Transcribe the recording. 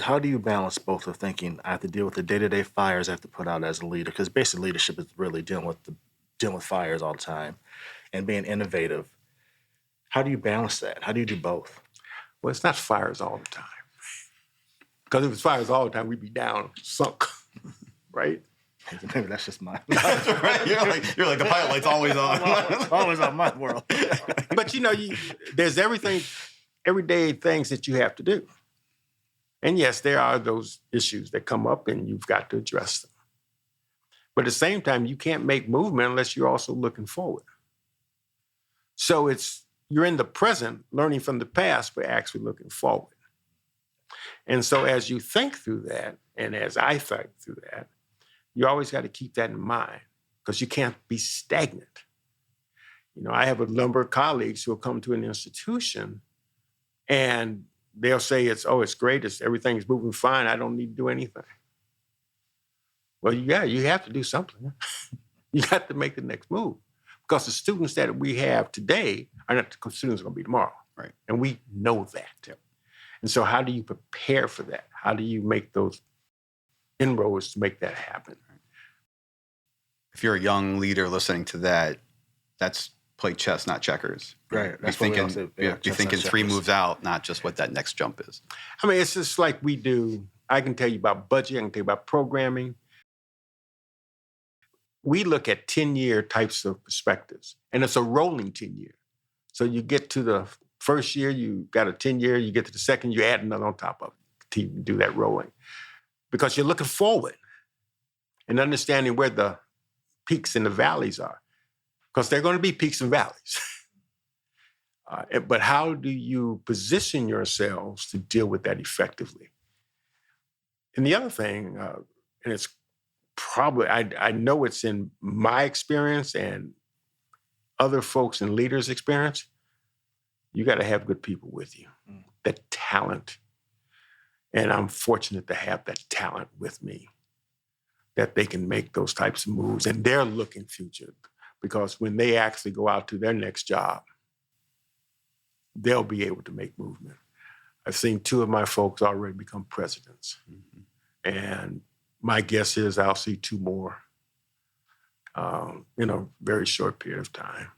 how do you balance both of thinking I have to deal with the day-to-day fires I have to put out as a leader, because basically leadership is really dealing with fires all the time, and being innovative. How do you balance that? How do you do both? Well, it's not fires all the time. Because if it was fires all the time, we'd be down, sunk, right? Maybe that's just my. That's right. You're like the pilot light's always on. Always on my world. But there's everyday things that you have to do. And yes, there are those issues that come up and you've got to address them. But at the same time, you can't make movement unless you're also looking forward. So you're in the present, learning from the past, but actually looking forward. And so as you think through that, and as I think through that, you always got to keep that in mind, because you can't be stagnant. I have a number of colleagues who will come to an institution and they'll say it's great, everything's moving fine, I don't need to do anything. Well, yeah, you have to do something. You got to make the next move, because the students that we have today are not the students going to be tomorrow. Right. And we know that. Yep. And so how do you prepare for that? How do you make those inroads to make that happen? If you're a young leader listening to that, that's play chess, not checkers. Right. That's be thinking three moves out, not just what that next jump is. I mean, it's just like we do. I can tell you about budget. I can tell you about programming. We look at 10-year types of perspectives, and it's a rolling 10-year. So you get to the first year, you got a 10-year, you get to the second, you add another on top of it to do that rolling. Because you're looking forward and understanding where the peaks and the valleys are. Because there are going to be peaks and valleys. But how do you position yourselves to deal with that effectively? And the other thing, and it's probably, I know it's in my experience and other folks and leaders' experience, you got to have good people with you, that talent. And I'm fortunate to have that talent with me, that they can make those types of moves, and they're looking future, because when they actually go out to their next job, they'll be able to make movement. I've seen 2 of my folks already become presidents. Mm-hmm. And my guess is I'll see 2 more in a very short period of time.